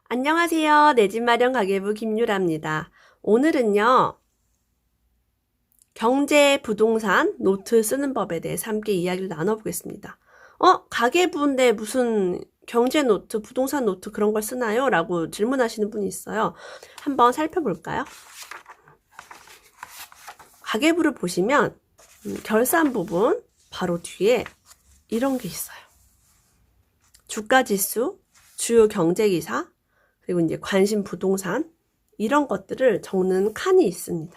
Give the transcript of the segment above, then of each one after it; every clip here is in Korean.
안녕하세요. 내 집 마련 가계부 김유라입니다. 오늘은요, 경제, 부동산, 노트 쓰는 법에 대해서 함께 이야기를 나눠보겠습니다. 가계부인데 무슨 경제 노트, 부동산 노트 그런 걸 쓰나요? 라고 질문하시는 분이 있어요. 한번 살펴볼까요? 가계부를 보시면 결산 부분 바로 뒤에 이런 게 있어요. 주가지수, 주요 경제기사, 그리고 이제 관심 부동산 이런 것들을 적는 칸이 있습니다.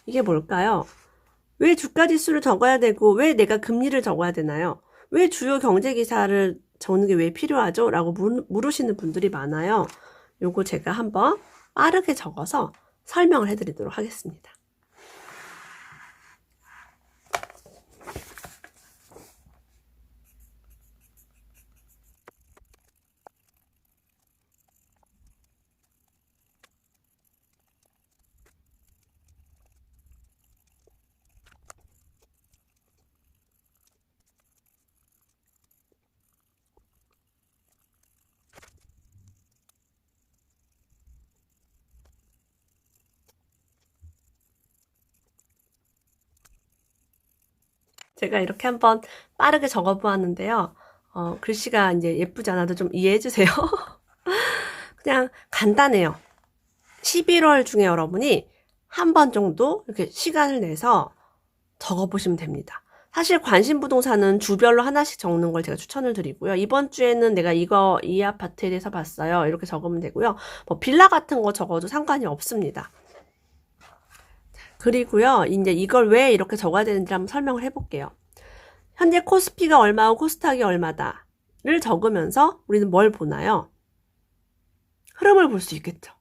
이게 뭘까요? 왜 주가지수를 적어야 되고 왜 내가 금리를 적어야 되나요? 왜 주요 경제기사를 적는 게 왜 필요하죠? 라고 물으시는 분들이 많아요. 요거 제가 한번 빠르게 적어서 설명을 해드리도록 하겠습니다. 제가 이렇게 한번 빠르게 적어보았는데요. 글씨가 이제 예쁘지 않아도 좀 이해해주세요. 그냥 간단해요. 11월 중에 여러분이 한 번 정도 이렇게 시간을 내서 적어보시면 됩니다. 사실 관심 부동산은 주별로 하나씩 적는 걸 제가 추천을 드리고요. 이번 주에는 내가 이 아파트에 대해서 봤어요. 이렇게 적으면 되고요. 뭐 빌라 같은 거 적어도 상관이 없습니다. 그리고요, 이제 이걸 왜 이렇게 적어야 되는지 한번 설명을 해볼게요. 현재 코스피가 얼마고 코스닥이 얼마다를 적으면서 우리는 뭘 보나요? 흐름을 볼 수 있겠죠.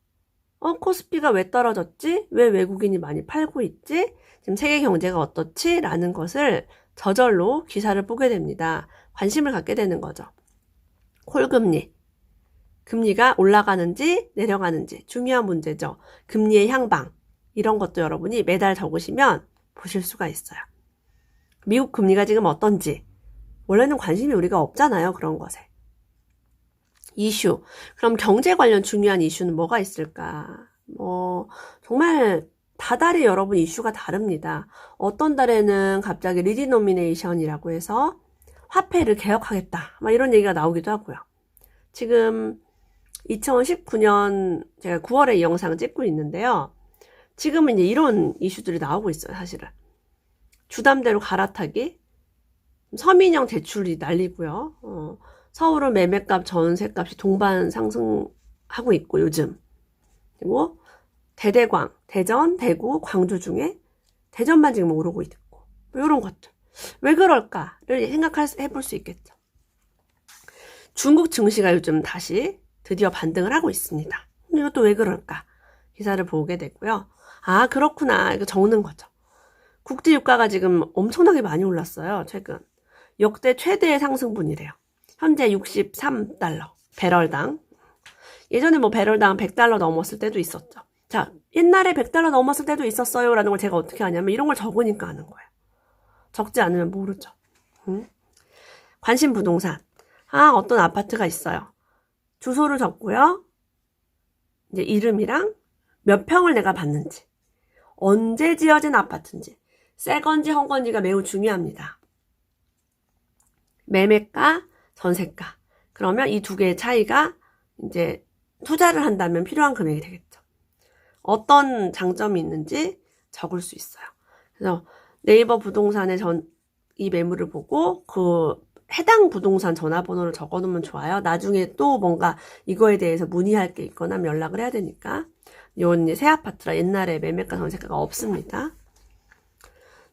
코스피가 왜 떨어졌지? 왜 외국인이 많이 팔고 있지? 지금 세계 경제가 어떻지? 라는 것을 저절로 기사를 보게 됩니다. 관심을 갖게 되는 거죠. 콜금리. 금리가 올라가는지 내려가는지 중요한 문제죠. 금리의 향방. 이런 것도 여러분이 매달 적으시면 보실 수가 있어요. 미국 금리가 지금 어떤지. 원래는 관심이 우리가 없잖아요. 그런 것에. 이슈. 그럼 경제 관련 중요한 이슈는 뭐가 있을까? 정말 다달이 여러분 이슈가 다릅니다. 어떤 달에는 갑자기 리디노미네이션이라고 해서 화폐를 개혁하겠다. 막 이런 얘기가 나오기도 하고요. 지금 2019년 제가 9월에 이 영상을 찍고 있는데요. 지금은 이제 이런 이슈들이 나오고 있어요, 사실은. 주담대로 갈아타기, 서민형 대출이 날리고요. 서울은 매매값, 전세값이 동반 상승하고 있고 요즘. 그리고 대대광, 대전, 대구, 광주 중에 대전만 지금 오르고 있고 뭐 이런 것들. 왜 그럴까를 생각해볼 수 있겠죠. 중국 증시가 요즘 다시 드디어 반등을 하고 있습니다. 이것도 왜 그럴까? 기사를 보게 됐고요. 아, 그렇구나. 이거 적는 거죠. 국제 유가가 지금 엄청나게 많이 올랐어요. 최근. 역대 최대의 상승분이래요. 현재 63달러. 배럴당. 예전에 뭐 배럴당 100달러 넘었을 때도 있었죠. 자, 옛날에 100달러 넘었을 때도 있었어요. 라는 걸 제가 어떻게 하냐면 이런 걸 적으니까 아는 거예요. 적지 않으면 모르죠. 관심 부동산. 어떤 아파트가 있어요. 주소를 적고요. 이제 이름이랑 몇 평을 내가 봤는지. 언제 지어진 아파트인지. 새 건지 헌 건지가 매우 중요합니다. 매매가, 전세가. 그러면 이 두 개의 차이가 이제 투자를 한다면 필요한 금액이 되겠죠. 어떤 장점이 있는지 적을 수 있어요. 그래서 네이버 부동산에 이 매물을 보고 그 해당 부동산 전화번호를 적어 놓으면 좋아요. 나중에 또 뭔가 이거에 대해서 문의할 게 있거나 연락을 해야 되니까. 이건 새 아파트라 옛날에 매매가 전세가가 없습니다.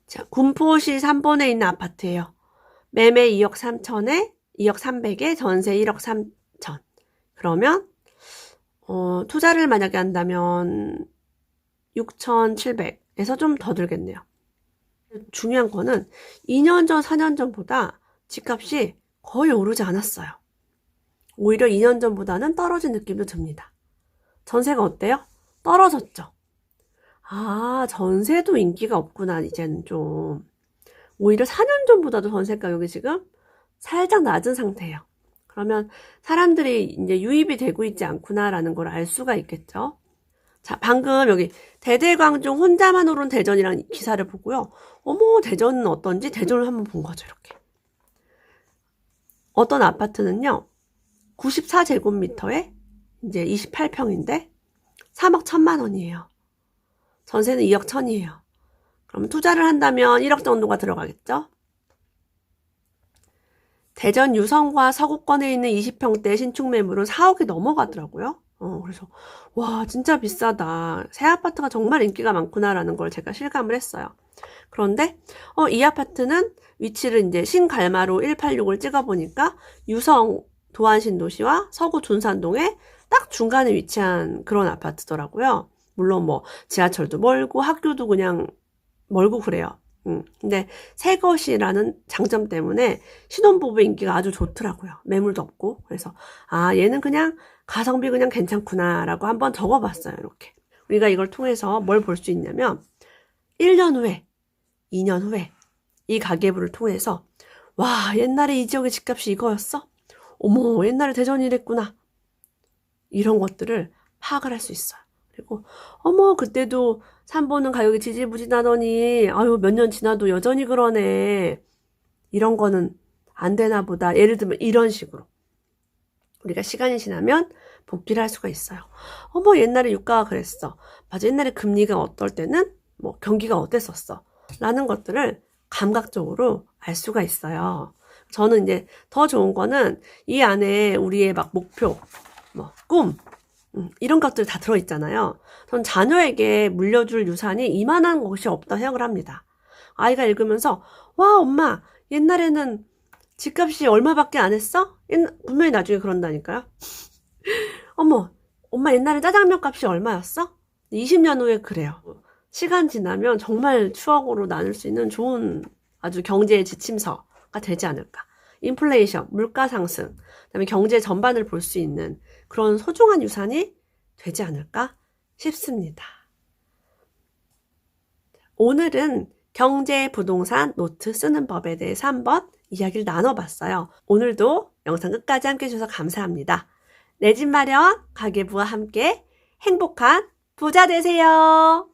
자, 군포시 3번에 있는 아파트예요. 매매 2억 3천에 2억 3백에 전세 1억 3천. 그러면 투자를 만약에 한다면 6,700에서 좀 더 들겠네요. 중요한 거는 2년 전, 4년 전보다 집값이 거의 오르지 않았어요. 오히려 2년 전보다는 떨어진 느낌도 듭니다. 전세가 어때요? 떨어졌죠. 전세도 인기가 없구나, 이제는 좀. 오히려 4년 전보다도 전세 가격이 지금 살짝 낮은 상태예요. 그러면 사람들이 이제 유입이 되고 있지 않구나라는 걸 알 수가 있겠죠. 자, 방금 여기 대대광종 혼자만 오른 대전이라는 기사를 보고요. 어머, 대전은 어떤지 대전을 한번 본 거죠, 이렇게. 어떤 아파트는요, 94제곱미터에 이제 28평인데 3억 1천만 원이에요. 전세는 2억 1천이에요. 그럼 투자를 한다면 1억 정도가 들어가겠죠? 대전 유성과 서구권에 있는 20평대 신축 매물은 4억이 넘어가더라고요. 그래서 와, 진짜 비싸다. 새 아파트가 정말 인기가 많구나라는 걸 제가 실감을 했어요. 그런데 이 아파트는 위치를 이제 신갈마로 186을 찍어보니까 유성 도안신도시와 서구 둔산동에 딱 중간에 위치한 그런 아파트더라고요. 물론 뭐 지하철도 멀고 학교도 그냥 멀고 그래요. 근데 새 것이라는 장점 때문에 신혼부부 인기가 아주 좋더라고요. 매물도 없고. 그래서 아, 얘는 그냥 가성비 그냥 괜찮구나라고 한번 적어봤어요. 이렇게. 우리가 이걸 통해서 뭘 볼 수 있냐면 1년 후에, 2년 후에 이 가계부를 통해서 와, 옛날에 이 지역의 집값이 이거였어? 어머, 옛날에 대전이 이랬구나. 이런 것들을 파악을 할 수 있어요. 그리고 어머, 그때도 산 보는 가격이 지지부진하더니 아유, 몇 년 지나도 여전히 그러네. 이런 거는 안 되나 보다. 예를 들면 이런 식으로 우리가 시간이 지나면 복기를 할 수가 있어요. 어머, 옛날에 유가가 그랬어. 맞아, 옛날에 금리가 어떨 때는 뭐 경기가 어땠었어. 라는 것들을 감각적으로 알 수가 있어요. 저는 이제 더 좋은 거는 이 안에 우리의 막 목표, 뭐 꿈, 이런 것들 다 들어있잖아요. 전 자녀에게 물려줄 유산이 이만한 것이 없다고 생각을 합니다. 아이가 읽으면서 와, 엄마, 옛날에는 집값이 얼마밖에 안 했어? 분명히 나중에 그런다니까요. 어머, 엄마 옛날에 짜장면 값이 얼마였어? 20년 후에 그래요. 시간 지나면 정말 추억으로 나눌 수 있는 좋은 아주 경제의 지침서가 되지 않을까. 인플레이션, 물가 상승, 그다음에 경제 전반을 볼 수 있는 그런 소중한 유산이 되지 않을까 싶습니다. 오늘은 경제 부동산 노트 쓰는 법에 대해서 한번 이야기를 나눠봤어요. 오늘도 영상 끝까지 함께 해주셔서 감사합니다. 내 집 마련 가계부와 함께 행복한 부자 되세요.